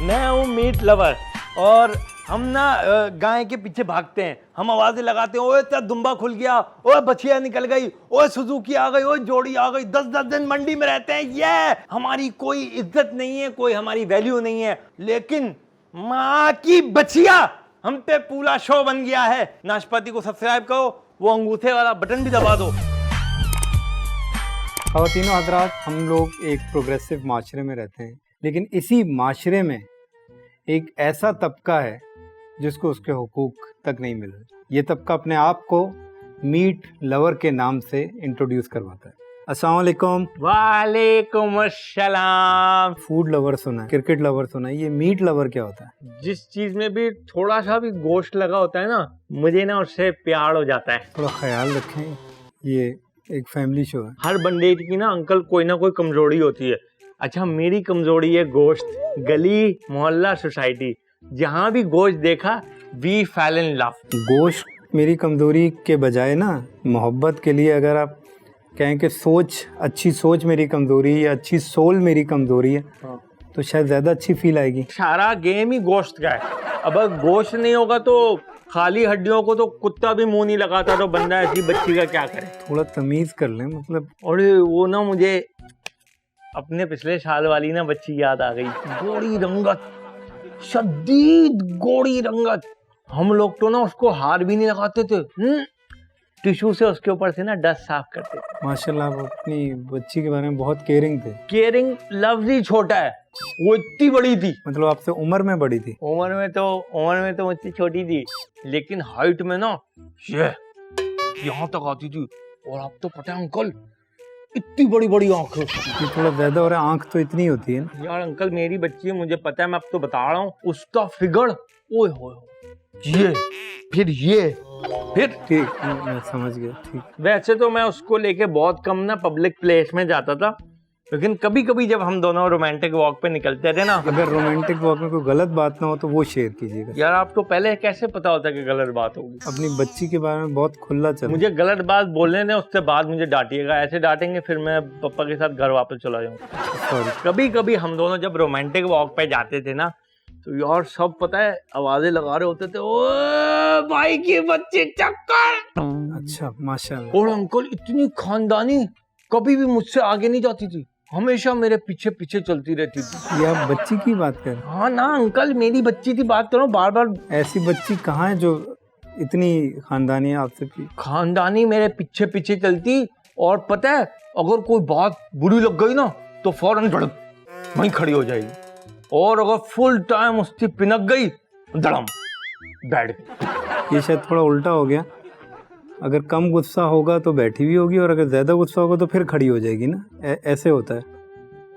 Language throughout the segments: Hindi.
मैं हूँ मीट लवर और हम ना गाय के पीछे भागते हैं, हम आवाजें लगाते हैं, ओए तेरा दुम्बा खुल गया, ओए बछिया निकल गई, ओए सुजुकी आ गई, ओए जोड़ी आ गई। 10-10 दिन मंडी में रहते हैं, ये हमारी कोई इज्जत नहीं है, कोई हमारी वैल्यू नहीं है, लेकिन माँ की बछिया हम पे पूरा शो बन गया है। नाशपाती को सब्सक्राइब करो, वो अंगूठे वाला बटन भी दबा दो। ख़वातीनो हज़रात, हम लोग एक प्रोग्रेसिव माशरे में रहते हैं, लेकिन इसी माशरे में एक ऐसा तबका है जिसको उसके हुकूक तक नहीं मिल रहे। ये तबका अपने आप को मीट लवर के नाम से इंट्रोड्यूस करवाता है। अस्सलाम वालेकुम। वालेकुम अस्सलाम। फूड लवर सुना है, क्रिकेट लवर सुना है, ये मीट लवर क्या होता है? जिस चीज में भी थोड़ा सा भी गोश्त लगा होता है ना, मुझे ना उससे प्यार हो जाता है। थोड़ा ख्याल रखें, ये एक फैमिली शो है। हर बंदे की ना अंकल कोई ना कोई कमजोरी होती है। अच्छा, मेरी कमजोरी है गोश्त। गली मोहल्ला सोसाइटी जहाँ भी गोश्त देखा वी फैल इन लव। गोश्त मेरी कमजोरी के बजाय ना मोहब्बत के लिए अगर आप कहें कि सोच, अच्छी सोच मेरी कमजोरी है या अच्छी सोल मेरी कमजोरी है, तो शायद ज्यादा अच्छी फील आएगी। सारा गेम ही गोश्त का है। अब अगर गोश्त नहीं होगा तो खाली हड्डियों को तो कुत्ता भी मुंह नहीं लगाता, तो बंदा ऐसी बच्ची का क्या करे। थोड़ा तमीज कर लें, मतलब। और वो ना मुझे अपने पिछले साल वाली ना बच्ची याद आ गई। गोरी रंगत, शदीद गोरी रंगत। हम लोग तो ना उसको हार भी नहीं लगाते थे, टिश्यू से उसके ऊपर से ना डस्ट साफ करते थे। माशाल्लाह, आप अपनी बच्ची के बारे में बहुत केयरिंग थे। केयरिंग लफ्ज ही छोटा है, वो इतनी बड़ी थी। मतलब आपसे उम्र में बड़ी थी? उम्र में तो मुझसे छोटी थी, लेकिन हाइट में ना ये यहाँ तक आती थी। और आप तो पता है अंकल, इतनी बड़ी बड़ी आंखें। ये थोड़ा ज्यादा हो रहा है, आंख तो इतनी होती है ना। यार अंकल, मेरी बच्ची है, मुझे पता है, मैं अब तो बता रहा हूँ। उसका फिगर, ओए होए, ये फिर ये फिर। ठीक, मैं समझ गया। ठीक। वैसे तो मैं उसको लेके बहुत कम ना पब्लिक प्लेस में जाता था, लेकिन कभी कभी जब हम दोनों रोमांटिक वॉक पे निकलते थे ना। अगर रोमांटिक वॉक में कोई गलत बात ना हो तो वो शेयर कीजिएगा। यार आपको पहले कैसे पता होता कि गलत बात होगी? अपनी बच्ची के बारे में बहुत खुला चल। मुझे गलत बात बोलने दें, उसके बाद मुझे डांटिएगा। ऐसे डांटेंगे फिर मैं पापा के साथ घर वापस चला जाऊंगा। सॉरी। कभी कभी हम दोनों जब रोमांटिक वॉक पे जाते थे ना, तो यार सब पता है आवाजें लगा रहे होते थे, ओ भाई की बच्ची चक्कर। अच्छा, माशाल्लाह। और अंकल इतनी खानदानी, कभी भी मुझसे आगे नहीं जाती थी, हमेशा मेरे पीछे पीछे चलती रहती थी। ये आप बच्ची की बात कर रहे हैं? हाँ ना अंकल, मेरी बच्ची की बात करो। बार बार ऐसी बच्ची कहाँ है जो इतनी खानदानी है आपसे? खानदानी मेरे पीछे पीछे चलती, और पता है अगर कोई बात बुरी लग गई ना तो फौरन धड़क वहीं खड़ी हो जाएगी, और अगर फुल टाइम उसकी पिनक गई धड़म बैठ गई। ये शायद थोड़ा उल्टा हो गया। अगर कम गुस्सा होगा तो बैठी भी होगी, और अगर ज्यादा गुस्सा होगा तो फिर खड़ी हो जाएगी ना। ऐसे होता है।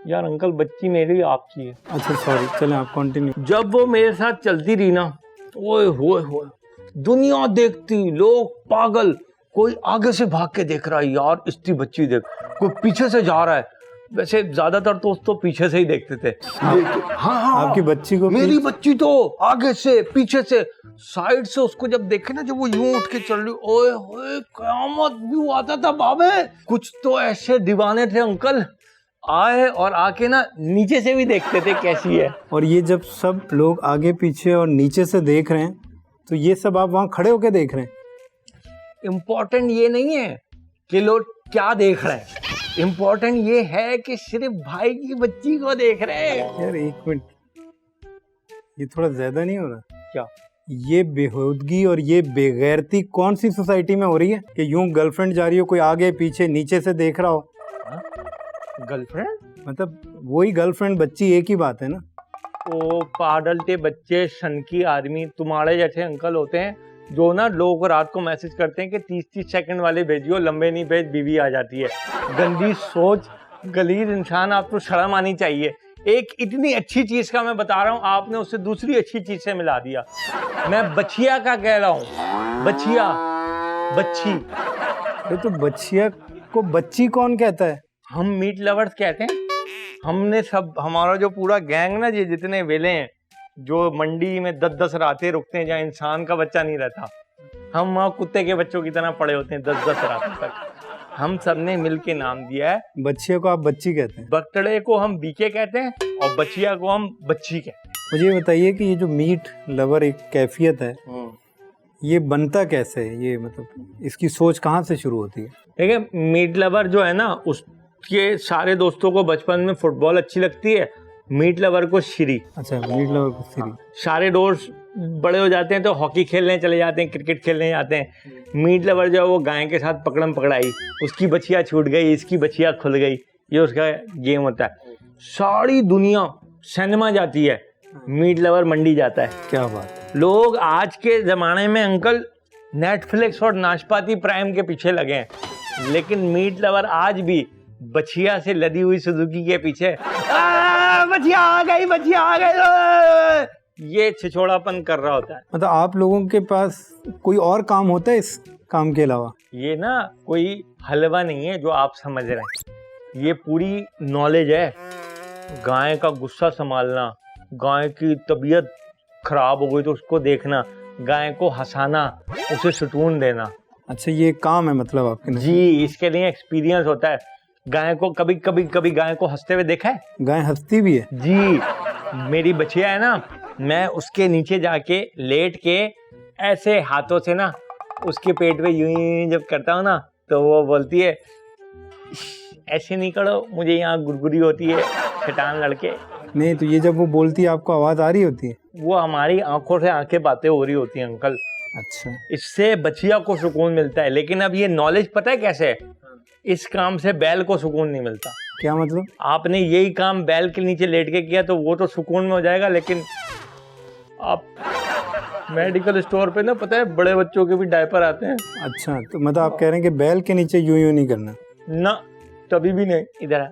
यार अंकल, बच्ची मेरी आपकी है। अच्छा सॉरी, चलें आप कंटिन्यू। जब वो मेरे साथ चलती रही ना, ओए होए होए, दुनिया देखती, लोग पागल। कोई आगे से भाग के देख रहा है, यार इसकी बच्ची देख, कोई पीछे से जा रहा है। वैसे ज्यादातर तो उसको पीछे से ही देखते थे। हाँ, आपकी बच्ची को? मेरी बच्ची तो आगे से पीछे से साइड से उसको जब देखे ना, जब वो यूं उठ के चल रही, ओए होए क़यामत व्यू आता था बाबे। कुछ तो ऐसे दीवाने थे अंकल, आए और आके ना नीचे से भी देखते थे कैसी है। और ये जब सब लोग आगे पीछे और नीचे से देख रहे हैं, तो ये सब आप वहाँ खड़े होके देख रहे हैं? इम्पोर्टेंट ये नहीं है कि लोग क्या देख रहे हैं, इम्पोर्टेंट ये है कि सिर्फ भाई की बच्ची को देख रहे हैं। यार एक मिनट, ये थोड़ा ज्यादा नहीं हो रहा? क्या? ये बेहूदगी और ये बेगैरती कौन सी सोसाइटी में हो रही है कि यूं गर्लफ्रेंड जा रही हो, कोई आगे पीछे नीचे से देख रहा हो? गर्लफ्रेंड मतलब वही गर्लफ्रेंड बच्ची एक ही बात है ना। ओ पागलते बच्चे, सनकी आदमी तुम्हारे जैसे अंकल होते हैं जो ना लोगों को रात को मैसेज करते हैं कि 30-30 सेकंड वाले भेजियो, लंबे नहीं भेज बीवी आ जाती है। गंदी सोच, गलीज इंसान, आपको शर्म आनी चाहिए। एक इतनी अच्छी चीज का मैं बता रहा हूँ, आपने उससे दूसरी अच्छी चीज से मिला दिया। मैं बछिया का कह रहा हूँ, बछिया, बच्ची। ये तो बच्चिया को बच्ची कौन कहता है? हम मीट लवर्स कहते हैं। हमने सब, हमारा जो पूरा गैंग ना, ये जितने वेले हैं जो मंडी में 10-10 रातें रुकते हैं जहाँ इंसान का बच्चा नहीं रहता, हम वहाँ कुत्ते के बच्चों की तरह पड़े होते हैं 10-10 रातों तक। हम सब ने मिल के नाम दिया है। बच्चियों को आप बच्ची कहते हैं। बकड़े को हम बीके कहते हैं और बचिया को हम बच्ची कहते मुझे ये बताइए कि ये जो मीट लवर एक कैफियत है, हैं। ये बनता कैसे है? ये मतलब इसकी सोच कहाँ से शुरू होती है? देखिए, मीट लवर जो है ना, उसके सारे दोस्तों को बचपन में फुटबॉल अच्छी लगती है, मीट लवर को श्री। अच्छा, मीट लवर को सीरी। सारे दोस्त बड़े हो जाते हैं तो हॉकी खेलने चले जाते हैं, क्रिकेट खेलने जाते हैं। मीट लवर जो है वो गाय के साथ पकड़म पकड़ाई, उसकी बचिया छूट गई, इसकी बचिया खुल गई, ये उसका गेम होता है। सारी दुनिया सिनेमा जाती है, मीट लवर मंडी जाता है। क्या बात है। लोग आज के ज़माने में अंकल नेटफ्लिक्स और नाशपाती प्राइम के पीछे लगे हैं, लेकिन मीट लवर आज भी बछिया से लदी हुई सुजुकी के पीछे बछिया आ गई, बछिया आ गई, ये छिछोड़ापन कर रहा होता है। मतलब आप लोगों के पास कोई और काम होता है इस काम के अलावा? ये ना कोई हलवा नहीं है जो आप समझ रहे हैं, ये पूरी नॉलेज है। गाय का गुस्सा संभालना, गाय की तबीयत खराब हो गई तो उसको देखना, गाय को हंसाना, उसे सुकून देना। अच्छा, ये काम है मतलब आपके? जी, इसके लिए एक्सपीरियंस होता है। गाय को कभी गाय को हंसते हुए देखा है? गाय हंसती भी है? जी, मेरी बछिया है ना, मैं उसके नीचे जाके लेट के ऐसे हाथों से ना उसके पेट पे यूं जब करता हूँ ना, तो वो बोलती है ऐसे नहीं करो, मुझे यहाँ गुरगुरी होती है, शैतान लड़के। नहीं तो ये जब वो बोलती है आपको आवाज आ रही होती है? वो हमारी आंखों से आंखें बातें हो रही होती हैं अंकल। अच्छा, इससे बछिया को सुकून मिलता है। लेकिन अब ये नॉलेज पता है कैसे है? इस काम से बैल को सुकून नहीं मिलता। क्या मतलब? आपने यही काम बैल के नीचे लेट के किया तो वो तो सुकून में हो जाएगा, लेकिन आप मेडिकल स्टोर पे ना, पता है, बड़े बच्चों के भी डायपर आते हैं। अच्छा, तो मतलब आप कह रहे हैं कि बैल के नीचे यूं यूं नहीं करना? ना, कभी भी नहीं। इधर आ।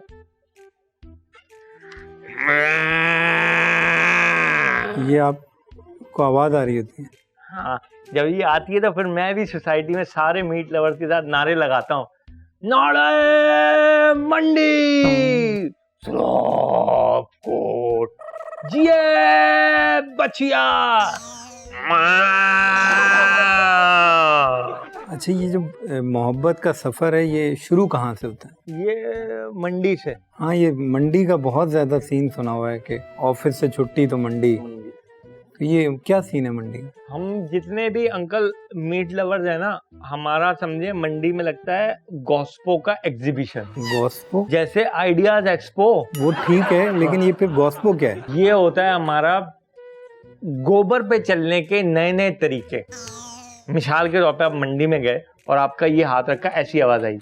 ये आपको आवाज आ रही होती है? हाँ, जब ये आती है तो फिर मैं भी सोसाइटी में सारे मीट लवर्स के साथ नारे लगाता हूँ, नारे मंडी कोट जिए बचिया। अच्छा, ये जो मोहब्बत का सफर है ये शुरू कहाँ से होता है? ये मंडी से। हाँ, ये मंडी का बहुत ज्यादा सीन सुना हुआ है कि ऑफिस से छुट्टी तो मंडी। तो ये क्या सीन है मंडी का? हम जितने भी अंकल मीट लवर्स है ना, हमारा समझे मंडी में लगता है गॉस्पो का एग्जीबिशन। गॉस्पो? जैसे आइडियाज एक्सपो। वो ठीक है, लेकिन ये फिर गॉस्पो क्या है? ये होता है हमारा गोबर पे चलने के नए नए तरीके। मिसाल के तौर पे आप मंडी में गए और आपका ये हाथ रखा, ऐसी आवाज आई,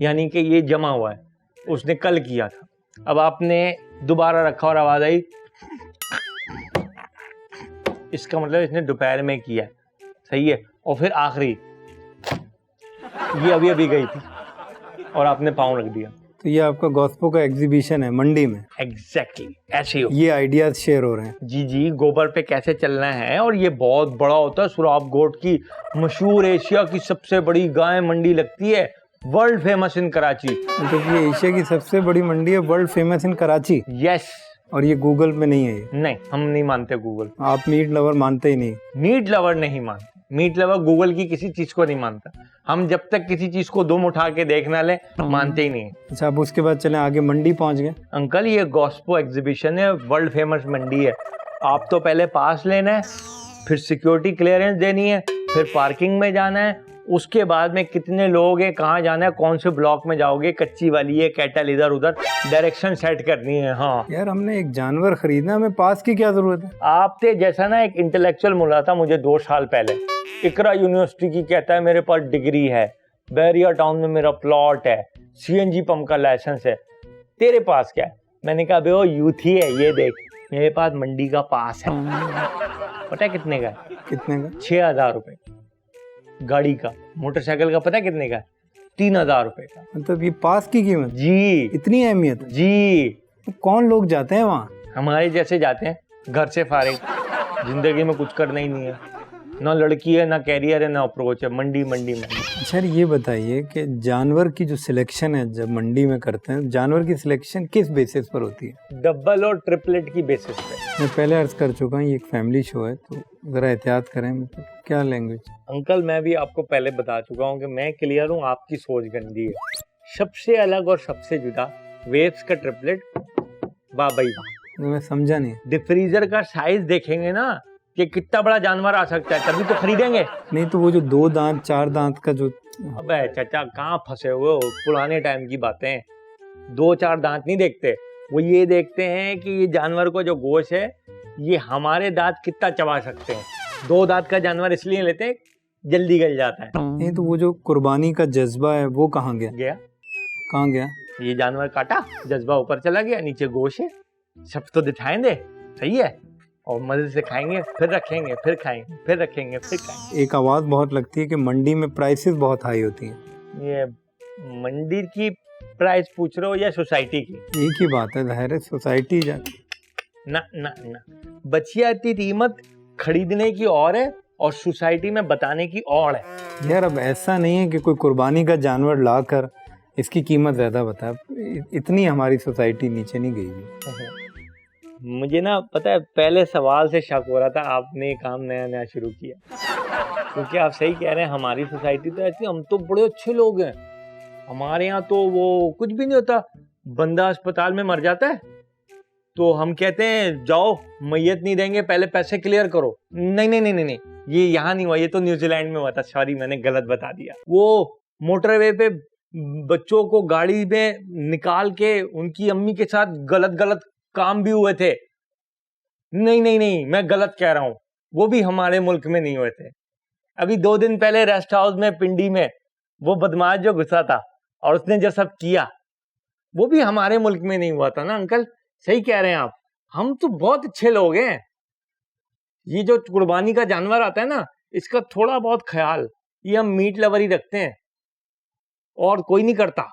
यानी कि ये जमा हुआ है, उसने कल किया था। अब आपने दोबारा रखा और आवाज आई, इसका मतलब इसने दोपहर में किया है, सही है। और फिर आखिरी, ये अभी अभी गई थी और आपने पाँव रख दिया। तो ये आपका गॉस्पो का एग्जीबिशन है मंडी में? एग्जैक्टली ऐसे हो। ये आइडियाज शेयर हो रहे हैं? जी जी, गोबर पे कैसे चलना है। और ये बहुत बड़ा होता है। सुराब गोट की मशहूर एशिया की सबसे बड़ी गाय मंडी लगती है, वर्ल्ड फेमस इन कराची। तो ये एशिया की सबसे बड़ी मंडी है, world famous in Karachi? Yes. और ये गूगल पे नहीं है ये? नहीं, हम नहीं मानते गूगल। आप मीट लवर मानते ही नहीं? मीट लवर नहीं मानते। मीट लवर गूगल की किसी चीज को नहीं मानता। हम जब तक किसी चीज को दुम उठा के देख ना ले, मानते ही नहीं। अच्छा, अब उसके बाद चले आगे, मंडी पहुंच गए। अंकल, ये गॉस्पो एग्जीबिशन है, वर्ल्ड फेमस मंडी है। आप तो पहले पास लेना है, फिर सिक्योरिटी क्लियरेंस देनी है, फिर पार्किंग में जाना है, उसके बाद में कितने लोग हैं, कहाँ जाना है, कौन से ब्लॉक में जाओगे, कच्ची वाली है, कैटल इधर उधर, डायरेक्शन सेट करनी है। हाँ यार, हमने एक जानवर खरीदना, हमें पास की क्या जरूरत है? आपके जैसा ना एक इंटेलेक्चुअल मिला था मुझे 2 साल पहले, इकरा यूनिवर्सिटी की, कहता है मेरे पास डिग्री है, बैरिया टाउन में मेरा प्लॉट है, सीएनजी पंप का लाइसेंस है, तेरे पास क्या है? मैंने कहा, वो यूथ ही है, ये देख, मेरे पास मंडी का पास है। पता है कितने का है? कितने का? 6,000 रुपए गाड़ी का। मोटरसाइकिल का पता है कितने का? 3,000 रुपए का। मतलब ये पास की कीमत? जी। इतनी अहमियत? जी। तो कौन लोग जाते हैं वहाँ? हमारे जैसे जाते हैं, घर से फारिग, जिंदगी में कुछ करना ही नहीं है, ना लड़की है, ना कैरियर है, ना अप्रोच है, मंडी मंडी मंडी। अच्छा ये बताइए कि जानवर की जो सिलेक्शन है जब मंडी में करते हैं, जानवर की सिलेक्शन किस बेसिस पर होती है? डबल और ट्रिपलेट की बेसिस पे। मैं पहले अर्ज कर चुका हूँ ये एक फैमिली शो है, तो ज़रा एहतियात करें। मतलब क्या लैंग्वेज? अंकल मैं भी आपको पहले बता चुका हूँ कि मैं क्लियर हूँ, आपकी सोच गंदी है। सबसे अलग और सबसे जुदा वेव्स का ट्रिपलेट, बाबाई बा। मैं समझा नहीं। डिफ्रीजर का साइज देखेंगे ना कि कितना बड़ा जानवर आ सकता है, तभी तो खरीदेंगे। नहीं तो वो जो 2 दांत 4 दांत का जो, अबे चाचा कहाँ फंसे हुए हो, पुराने टाइम की बातें। 2-4 दांत नहीं देखते, वो ये देखते हैं कि ये जानवर को जो गोश्त है ये हमारे दांत कितना चबा सकते हैं। 2 दांत का जानवर इसलिए लेते हैं जल्दी गल जाता है। नहीं तो वो जो कुर्बानी का जज्बा है वो कहाँ गया? कहाँ गया? ये जानवर काटा, जज्बा ऊपर चला गया, नीचे गोश्त है, सब तो दिखाएं दे, सही है। और मजे से खाएंगे, फिर रखेंगे, फिर खाएंगे, फिर रखेंगे, फिर खाएंगे। एक आवाज़ बहुत लगती है कि मंडी में प्राइसेस बहुत हाई होती हैं। ये मंडी की प्राइस पूछ रहे हो या सोसाइटी की? एक ही बात है, जाहिर है सोसाइटी ना ना ना, बचिया की कीमत खरीदने की और है और सोसाइटी में बताने की और है। यार अब ऐसा नहीं है कि कोई कुर्बानी का जानवर लाकर इसकी कीमत ज़्यादा बता, इतनी हमारी सोसाइटी नीचे नहीं गई है। मुझे ना पता है पहले सवाल से शक हो रहा था, आपने काम नया नया शुरू किया। क्योंकि आप सही कह रहे हैं, हमारी सोसाइटी तो ऐसी, हम तो बड़े अच्छे लोग हैं। हमारे यहाँ तो वो कुछ भी नहीं होता, बंदा अस्पताल में मर जाता है तो हम कहते हैं जाओ मैयत नहीं देंगे, पहले पैसे क्लियर करो। नहीं नहीं नहीं नहीं नहीं, ये यहाँ नहीं हुआ, ये तो न्यूजीलैंड में हुआ था। सॉरी मैंने गलत बता दिया। वो मोटरवे पे बच्चों को गाड़ी में निकाल के उनकी अम्मी के साथ गलत गलत काम भी हुए थे। नहीं नहीं नहीं, मैं गलत कह रहा हूँ, वो भी हमारे मुल्क में नहीं हुए थे। अभी 2 दिन पहले रेस्ट हाउस में पिंडी में वो बदमाश जो घुसा था और उसने जो सब किया, वो भी हमारे मुल्क में नहीं हुआ था ना अंकल। सही कह रहे हैं आप, हम तो बहुत अच्छे लोग हैं। ये जो कुर्बानी का जानवर आता है ना, इसका थोड़ा बहुत ख्याल ये हम मीट लवर ही रखते हैं और कोई नहीं करता।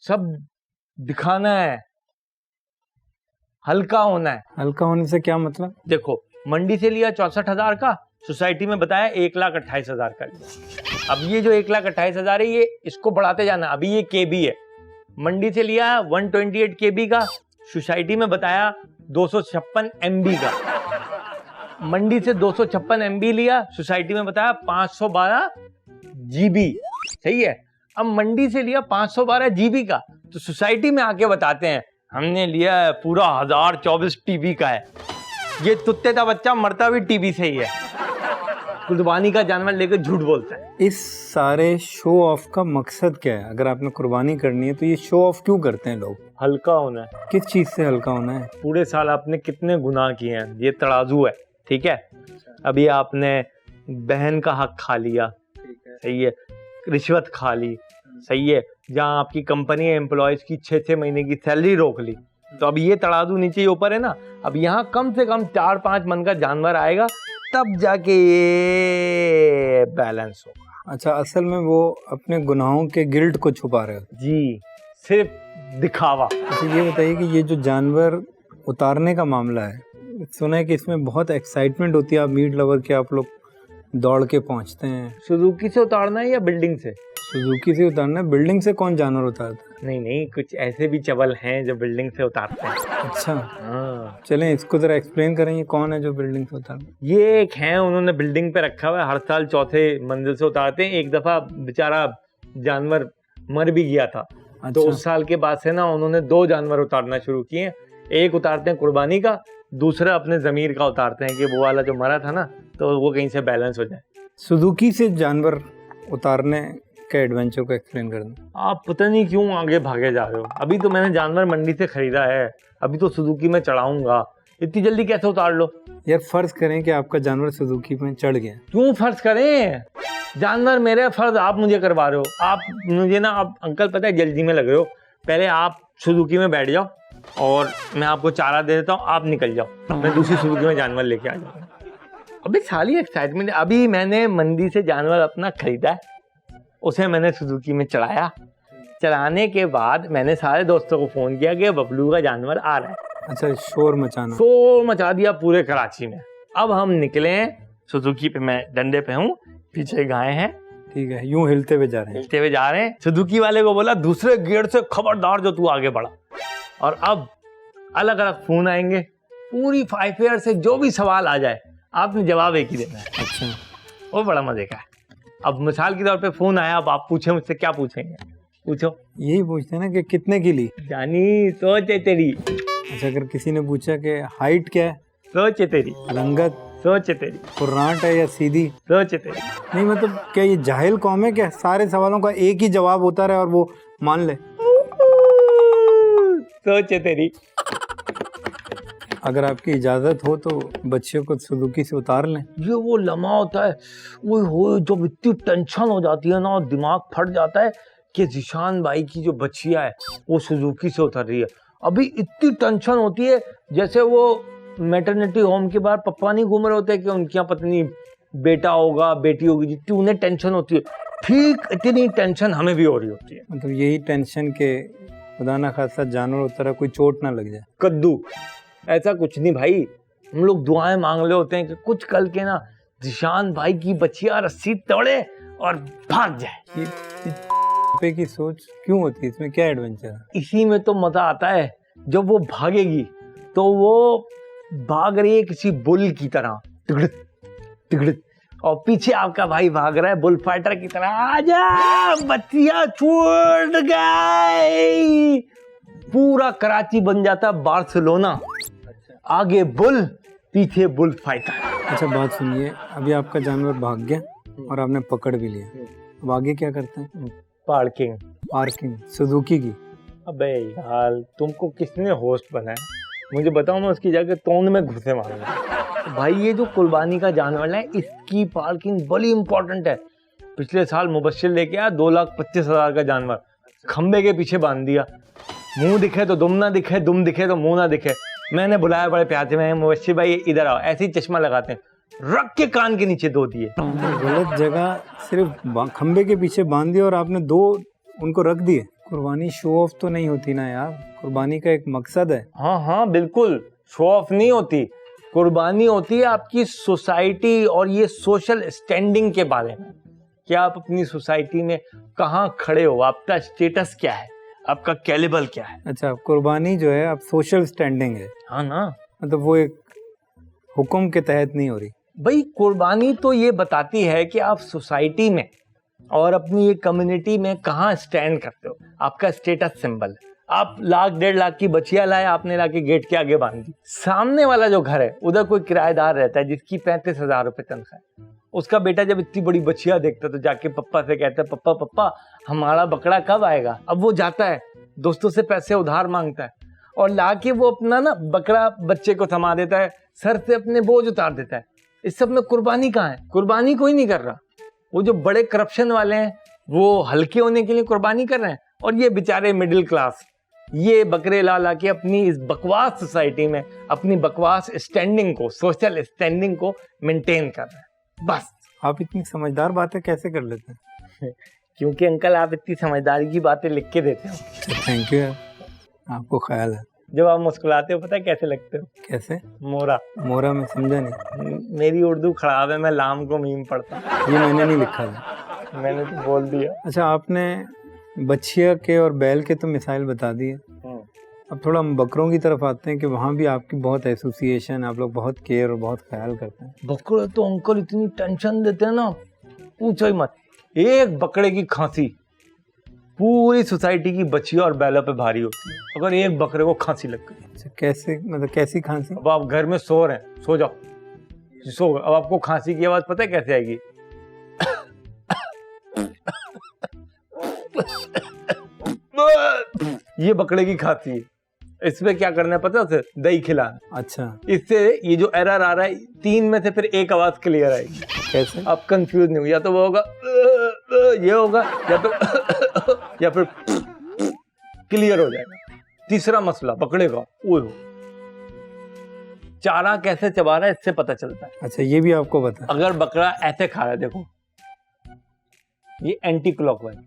सब दिखाना है, हल्का होना है। हल्का होने से क्या मतलब? देखो मंडी से लिया 64,000 का, सोसाइटी में बताया 1,28,000 का लिया। अब ये जो 1,28,000 है, ये इसको बढ़ाते जाना। अभी ये केबी है, मंडी से लिया 128 केबी का, सोसाइटी में बताया 256 MB का। मंडी से 256 MB लिया, सोसाइटी में बताया 512 GB। सही है। अब मंडी से लिया 512 GB का, तो सोसाइटी में आके बताते हैं हमने लिया पूरा 1024 TB का है। ये तुत्ते का बच्चा मरता भी टीबी से ही है। कुर्बानी का जानवर लेकर झूठ बोलता है। इस सारे शो ऑफ का मकसद क्या है? अगर आपने कुर्बानी करनी है तो ये शो ऑफ क्यों करते हैं लोग? हल्का होना है। किस चीज से हल्का होना है? पूरे साल आपने कितने गुनाह किए हैं, ये तराजू है, ठीक है। अभी आपने बहन का हक खा लिया, सही है, रिश्वत खा ली, सही है, जहाँ आपकी कंपनी एम्प्लॉयज की 6-6 महीने की सैलरी रोक ली, तो अब ये तराजू नीचे ऊपर है ना। अब यहाँ कम से कम 4-5 मन का जानवर आएगा, तब जाके ये बैलेंस होगा। अच्छा, असल में वो अपने गुनाहों के गिल्ट को छुपा रहे हो जी, सिर्फ दिखावा। अच्छा ये बताइए कि ये जो जानवर उतारने का मामला है, सुना है कि इसमें बहुत एक्साइटमेंट होती है। आप मीट लवर के आप लोग दौड़ के पहुंचते हैं। सुजुकी से उतारना है या बिल्डिंग से? सुजुकी से उतारना है। बिल्डिंग से कौन जानवर उतारता है? नहीं नहीं, कुछ ऐसे भी चवल हैं जो बिल्डिंग से उतारते हैं। अच्छा हाँ, चलें इसको जरा एक्सप्लेन करें, ये कौन है जो बिल्डिंग से उतारता है? ये एक है, उन्होंने बिल्डिंग पे रखा हुआ है, हर साल 4थे मंजिल से उतारते हैं। एक दफा बेचारा जानवर मर भी गया था। अच्छा। तो उस साल के बाद से ना उन्होंने 2 जानवर उतारना शुरू किए। एक उतारते हैं कुर्बानी का, दूसरा अपने जमीर का उतारते हैं कि वो वाला जो मरा था ना, तो वो कहीं से बैलेंस हो जाए। सुजुकी से जानवर उतारने के एडवेंचर को एक्सप्लेन कर दें। आप पता नहीं क्यों आगे भागे जा रहे हो। अभी तो मैंने जानवर मंडी से खरीदा है, अभी तो सुजुकी में चढ़ाऊंगा, इतनी जल्दी कैसे उतार लो? यार फर्ज करें कि आपका जानवर सुजुकी में चढ़ गया। क्यों फर्ज करें? जानवर मेरे, फर्ज आप मुझे करवा रहे हो। आप मुझे ना, आप अंकल पता है जल्दी में लग रहे हो। पहले आप सुजुकी में बैठ जाओ और मैं आपको चारा दे देता हूँ, आप निकल जाओ, मैं दूसरी सुजुकी में जानवर लेके आ जाऊंगा। अभी साली एक्साइटमेंट। अभी मैंने मंडी से जानवर अपना खरीदा है, उसे मैंने सुजुकी में चढ़ाया। चढ़ाने के बाद मैंने सारे दोस्तों को फोन किया कि बबलू का जानवर आ रहा है। अच्छा, शोर मचाना। शोर मचा दिया पूरे कराची में। अब हम निकले हैं सुजुकी पे मैं डंडे पे हूँ, पीछे गाय हैं, ठीक है, यूं हिलते हुए जा रहे हैं। हिलते हुए जा रहे हैं। सुजुकी वाले को बोला दूसरे गेट से खबरदार जो तू आगे बढ़ा। और अब अलग अलग फोन आएंगे, पूरी 5 ईयर से जो भी सवाल आ जाए आपने जवाब एक ही देना है। अच्छा, वो बड़ा मजे का है। अब मिसाल के तौर पे फोन आया, अब आप पूछे मुझसे, क्या पूछेंगे? पूछो। यही पूछते हैं ना कि कितने की ली। जानी सोच है तेरी, अच्छा, अगर किसी ने पूछा कि हाइट क्या है, सोच है तेरी, रंगत, सोच है तेरी, कुर्रांट है या सीधी, सोच है तेरी। नहीं मतलब क्या ये जाहिल कौम है क्या सारे सवालों का एक ही जवाब होता रहे और वो मान ले? सोच है तेरी। अगर आपकी इजाजत हो तो बच्चियों को सुजुकी से उतार लें। ये वो लम्हा होता है, वो हो जब इतनी टेंशन हो जाती है ना और दिमाग फट जाता है कि जिशान भाई की जो बच्चियां है वो सुजुकी से उतर रही है। अभी इतनी टेंशन होती है जैसे वो मैटरनिटी होम के बाहर पप्पा नहीं घूम रहे होते कि उनकी पत्नी बेटा होगा बेटी होगी, जितनी उन्हें टेंशन होती है ठीक इतनी टेंशन हमें भी हो रही होती है। मतलब यही टेंशन के खुदा ना खासा जानवर उतरा कोई चोट ना लग जाए। कद्दू ऐसा कुछ नहीं भाई, हम लोग दुआएं मांग रहे होते हैं कि कुछ कल के ना जिशान भाई की बच्चियां रस्सी तोड़े और भाग जाए। ये की सोच क्यों होती है, इसमें क्या एडवेंचर है? इसी में तो मजा आता है, जब वो भागेगी तो वो भाग रही है किसी बुल की तरह, तिगड़ित तिगड़ित, और पीछे आपका भाई भाग रहा है बुल फाइटर की तरह। आजा बच्चियां छूट गई, पूरा कराची बन जाता बार्सिलोना। आगे बुल, पीछे बुल फाइटर। अच्छा बात सुनिए, अभी आपका जानवर भाग गया और आपने पकड़ भी लिया, अब आगे क्या करते हैं? पार्किंग। पार्किंग सुजुकी की? अबे यार तुमको किसने होस्ट बनाया, मुझे बताओ, मैं उसकी जगह तोंद में घुसे मारूंगा। भाई ये जो कुर्बानी का जानवर है इसकी पार्किंग बड़ी इंपॉर्टेंट है। पिछले साल मुबश्शिर लेके आया 2,25,000 का जानवर, खंबे के पीछे बांध दिया। मुंह दिखे तो दुम ना दिखे, दुम दिखे तो मुंह ना दिखे। मैंने बुलाया बड़े प्यार से, मैं मुबश्शिर भाई इधर आओ, ऐसे ही चश्मा लगाते हैं, रख के कान के नीचे दो दिए। गलत जगह सिर्फ खंबे के पीछे बांध दिया और आपने 2 उनको रख दिए। कुर्बानी शो ऑफ तो नहीं होती ना यार, कुर्बानी का एक मकसद है। हाँ हाँ बिल्कुल, शो ऑफ नहीं होती, कुर्बानी होती है आपकी सोसाइटी और ये सोशल स्टैंडिंग के बारे में कि आप अपनी सोसाइटी में कहाँ खड़े हो, आपका स्टेटस क्या है, आपका कैलिबर क्या है। अच्छा, कुर्बानी जो है आप सोशल स्टैंडिंग है। हाँ ना, मतलब वो एक हुक्म के तहत नहीं हो रही। भाई कुर्बानी तो ये बताती है कि आप सोसाइटी में और अपनी एक कम्युनिटी में कहाँ स्टैंड करते हो, आपका स्टेटस सिंबल है। आप 1,00,000-1,50,000 की बचिया लाए, आपने लाके गेट के आगे बांध दी। सामने वाला जो घर है उधर कोई किराएदार रहता है जिसकी 35,000 रुपए तनख्वाह है, उसका बेटा जब इतनी बड़ी बचिया देखता तो जाके पप्पा से कहता है, पप्पा पप्पा हमारा बकरा कब आएगा। अब वो जाता है दोस्तों से पैसे उधार मांगता है और लाके वो अपना ना बकरा बच्चे को थमा देता है, सर से अपने बोझ उतार देता है। इस सब में कुर्बानी कहाँ है? कुर्बानी कोई नहीं कर रहा। वो जो बड़े करप्शन वाले हैं वो हल्के होने के लिए कुर्बानी कर रहे हैं, और ये बेचारे मिडिल क्लास ये बकरे ला ला के अपनी इस बकवास सोसाइटी में अपनी बकवास स्टैंडिंग को, सोशल स्टैंडिंग को मेंटेन कर रहे हैं। बस। आप इतनी समझदार बातें कैसे कर लेते हैं? क्योंकि अंकल आप इतनी समझदारी की बातें लिख के देते हो। थैंक यू यार, आपको ख्याल है। जब आप मुस्कुराते हो पता है कैसे लगते हो? कैसे? मोरा। मोरा में समझा नहीं। मेरी उर्दू खराब है, मैं लाम को मीम पढ़ता। ये मैंने नहीं लिखा था, मैंने तो बोल दिया। अच्छा, आपने बच्चिया के और बैल के तो मिसाइल बता दिए, अब थोड़ा हम बकरों की तरफ आते हैं कि वहाँ भी आपकी बहुत एसोसिएशन, आप लोग बहुत केयर और बहुत ख्याल करते हैं। बकरे तो अंकल इतनी टेंशन देते हैं ना, पूछो ही मत। एक बकरे की खांसी पूरी सोसाइटी की बच्चियों और बैलों पे भारी होती है, अगर एक बकरे को खांसी लग गई। अच्छा, कैसे, मतलब कैसी खांसी? अब आप घर में सो रहे हैं, सो जाओ, सो, अब आपको खांसी की आवाज पता है कैसे आएगी? ये बकरे की खांसी है। इसमें क्या करना है पता है? दही खिलाना। अच्छा, इससे ये जो एरर आ रहा है 3 में से फिर एक आवाज क्लियर आएगी। कैसे? आप कंफ्यूज नहीं हो, या तो वो होगा ये होगा, या फिर क्लियर हो जाएगा। तीसरा मसला बकरे का वो चारा कैसे चबा रहा है इससे पता चलता है। अच्छा, ये भी आपको पता? अगर बकरा ऐसे खा रहा है, देखो ये एंटी क्लॉकवाइज,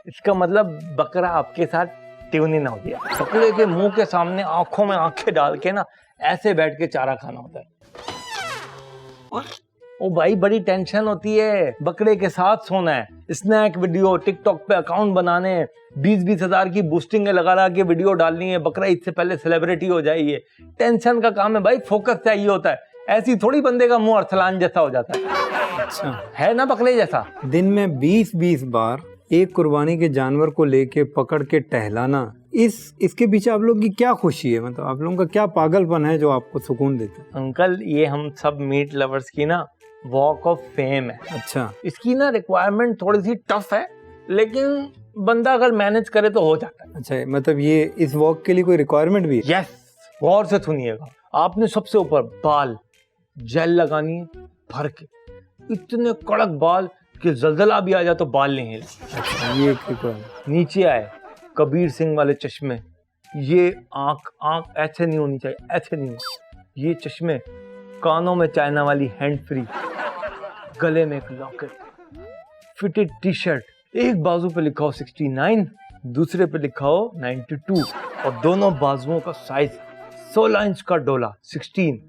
इसका मतलब बकरा आपके साथ ट्यून इन हो गया। बकरे के मुंह के सामने आंखों में आंखें डाल के ना ऐसे बैठ के चारा खाना होता है। ओ भाई बड़ी टेंशन होती है, बकरे के साथ सोना है, स्नैक वीडियो टिकटॉक पे अकाउंट बनाने, 20-20 हजार की बूस्टिंग लगा के वीडियो डालनी है, बकरा ईद से पहले सेलिब्रिटी हो जाइए। टेंशन का काम है भाई, फोकस चाहिए होता है। ऐसी थोड़ी बंदे का मुंह अरसलान जैसा हो जाता है। अच्छा, है ना बकरे जैसा। दिन में 20-20 बार एक कुर्बानी के जानवर को लेके पकड़ के टहलाना, इसके पीछे आप लोग की क्या खुशी है? मतलब आप लोगों का क्या पागलपन है जो आपको सुकून देता है? अंकल ये हम सब मीट लवर्स की ना वॉक ऑफ फेम है। अच्छा, इसकी ना रिक्वायरमेंट थोड़ी सी टफ है, लेकिन बंदा अगर मैनेज करे तो हो जाता है। अच्छा, मतलब ये इस वॉक के लिए कोई रिक्वायरमेंट भी है? यस, गौर से सुनिएगा। आपने सबसे ऊपर बाल जेल लगानी है भर के, इतने कड़क बाल कि जलजला भी आ जाए तो बाल नहीं हिले। अच्छा, ये एक रिक्वायरमेंट। नीचे आए कबीर सिंह वाले चश्मे, ये आंख ऐसे नहीं होनी चाहिए, ऐसे नहीं हो। ये चश्मे, कानों में चाइना वाली हैंड फ्री, गले में एक लॉकेट, फिटेड टी शर्ट, एक बाजू पे लिखा हो 69, दूसरे पे लिखा हो 92, और दोनों बाजुओं का साइज 16 इंच का डोला 16,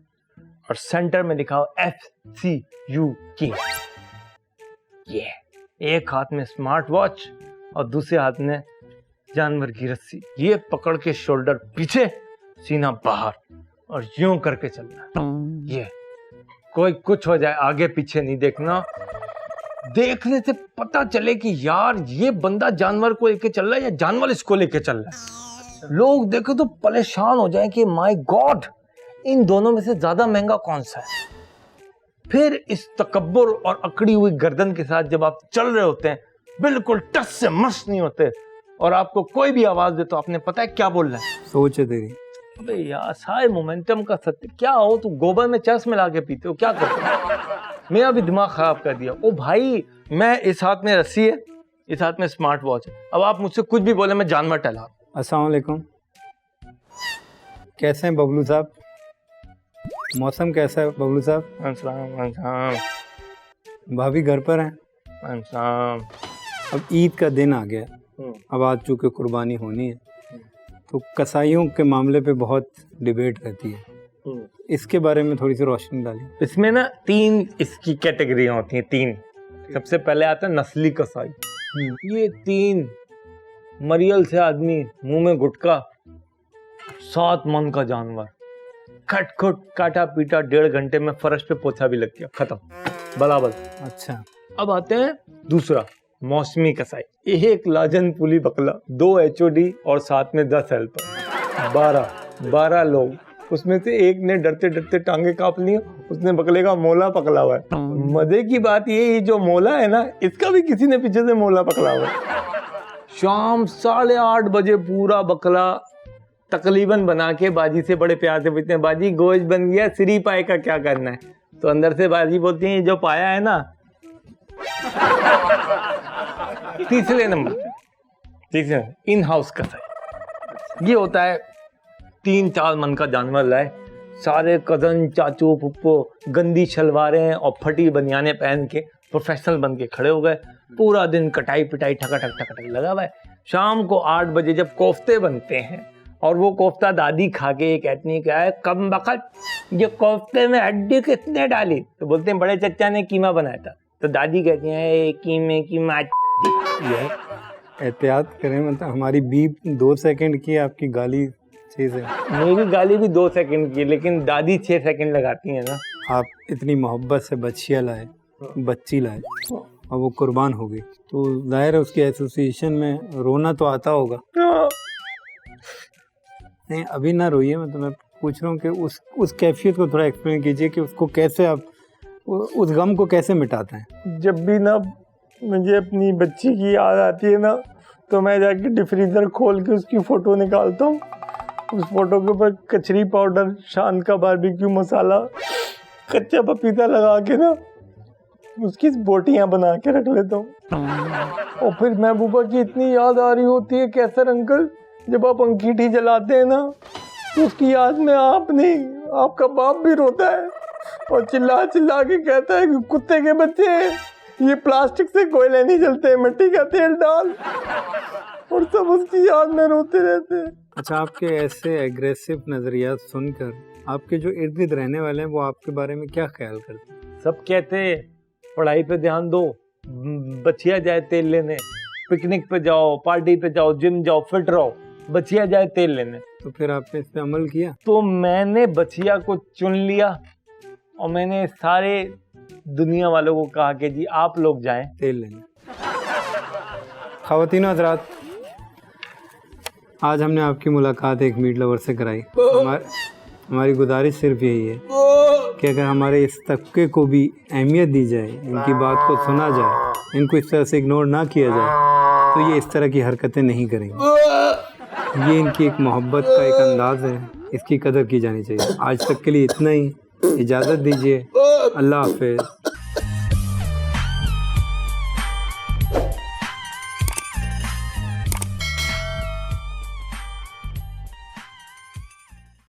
और सेंटर में लिखा हो FCU किंग। ये एक हाथ में स्मार्ट वॉच और दूसरे हाथ में जानवर की रस्सी, ये पकड़ के शोल्डर पीछे, सीना बाहर, और यूं करके चलना। ये कोई कुछ हो जाए आगे पीछे नहीं देखना, देखने से पता चले कि यार ये बंदा जानवर को लेके चल रहा है या जानवर इसको लेके चल रहा है। लोग देखे तो परेशान हो जाए कि माय गॉड, इन दोनों में से ज्यादा महंगा कौन सा है। फिर इस तकब्बुर और अकड़ी हुई गर्दन के साथ जब आप चल रहे होते हैं, बिल्कुल टस से मस नहीं होते, और आपको कोई भी आवाज दे तो आपने पता है क्या बोल रहा है। सोच है तेरी। अबे यार, सारे मोमेंटम का सत्य क्या हो, तू गोबर में चरस मिला के पीते हो, क्या करते हो? मेरा भी दिमाग खराब कर दिया। ओ भाई, मैं इस हाथ में रस्सी है, इस हाथ में स्मार्ट वॉच है, अब आप मुझसे कुछ भी बोले मैं जानवर टहला। अस्सलाम वालेकुम, कैसे हैं बबलू साहब? मौसम कैसा है बबलू साहब? भाभी घर पर हैं? अब ईद का दिन आ गया, अब आज चूँकि कुर्बानी होनी है, तो कसाईयों के मामले पे बहुत डिबेट रहती है, इसके बारे में थोड़ी सी रोशनी डालिए। इसमें ना 3 इसकी कैटेगरियां होती हैं, 3। सबसे पहले आता है नस्ली कसाई। ये 3 मरियल से आदमी, मुंह में गुटका, 7 मन का जानवर, खटखट काटा पीटा, 1.5 घंटे में फर्श पे पोछा भी लग गया, खत्म बराबर। अच्छा, अब आते हैं दूसरा, मौसमी कसाई। एक लाजन पुली बकला, 2 HOD और साथ में 10 हेल्पर, 12 लोग। उसमें से एक ने डरते डरते टांगे कांप ली, उसने बकले का मोला पकड़ा हुआ है। मजे की बात ये जो मोला है ना, इसका भी किसी ने पीछे से मोला पकड़ा हुआ है। शाम 8:30 बजे पूरा बकला तकरीबन बना के बाजी से बड़े प्यार से पूछते हैं, बाजी गोश्त बन गया, सिरी पाए का क्या करना है? तो अंदर से बाजी बोलती है, जो पाया है ना। तीसरे नंबर इन हाउस कसाई। ये होता है 3-4 मन का जानवर लाए, सारे कजन चाचू फुप्पो गंदी शलवारें और फटी बनियाने पहन के प्रोफेशनल बन के खड़े हो गए, पूरा दिन कटाई पिटाई ठकाठक लगा हुआ है। शाम को 8 बजे जब कोफ्ते बनते हैं, और वो कोफ्ता दादी खा के ये कहती है, क्या है कम बखत, ये कोफ्ते में हड्डी किसने डाली? तो बोलते हैं बड़े चचा ने कीमा बनाया था। तो दादी कहती है, कीमे की माँ। एहतियात करें, मतलब हमारी बीप 2 सेकंड की, आपकी गाली 6 सेकंड। मेरी गाली भी 2 सेकंड की, लेकिन दादी 6 सेकंड लगाती है ना। आप इतनी मोहब्बत से बच्चियाँ लाए, बच्ची लाए, और वो कुर्बान हो गई, तो जाहिर है उसकी एसोसिएशन में रोना तो आता होगा। नहीं, अभी ना रोइए, मतलब मैं पूछ रहा हूँ कि उस कैफियत को थोड़ा एक्सप्लेन कीजिए कि उसको कैसे आप उस गम को कैसे मिटाते हैं। जब भी ना मुझे अपनी बच्ची की याद आती है ना, तो मैं जाके डिफ्रीजर खोल के उसकी फ़ोटो निकालता हूँ। उस फोटो के ऊपर कचरी पाउडर, शान का बारबेक्यू मसाला, कच्चा पपीता लगा के ना उसकी बोटियाँ बना के रख लेता हूँ। और फिर महबूबा की इतनी याद आ रही होती है, कैसर अंकल, जब आप अंगीठी जलाते हैं ना, तो उसकी याद में आप नहीं, आपका बाप भी रोता है और चिल्ला चिल्ला के कहता है कि कुत्ते के बच्चे, ये प्लास्टिक से कोयले नहीं जलते, मिट्टी का तेल डाल, और सब उसकी याद में रोते रहते हैं। अच्छा, आपके ऐसे एग्रेसिव नज़रियात सुनकर आपके जो इर्द गिर्द रहने वाले हैं वो आपके बारे में क्या ख्याल करते हैं? सब कहते पढ़ाई पे ध्यान दो, बचिया जाए तेल लेने, पिकनिक पे जाओ, पार्टी पे जाओ, जिम जाओ, फिट रहो, बचिया जाए तेल लेने। तो फिर आपने इस पे अमल किया? तो मैंने बचिया को चुन लिया और मैंने सारे दुनिया वालों को कहा कि जी आप लोग जाएं तेल लेने। ख़वातीनो हज़रात, आज हमने आपकी मुलाकात एक मीट लवर से कराई। हमारी गुजारिश सिर्फ यही है कि अगर हमारे इस तबके को भी अहमियत दी जाए, इनकी बात को सुना जाए, इनको इस तरह से इग्नोर ना किया जाए, तो ये इस तरह की हरकतें नहीं करेंगे। ये इनकी एक मोहब्बत का एक अंदाज़ है, इसकी कदर की जानी चाहिए। आज तक के लिए इतना ही, इजाज़त दीजिए। अल्लाह हाफ़िज़।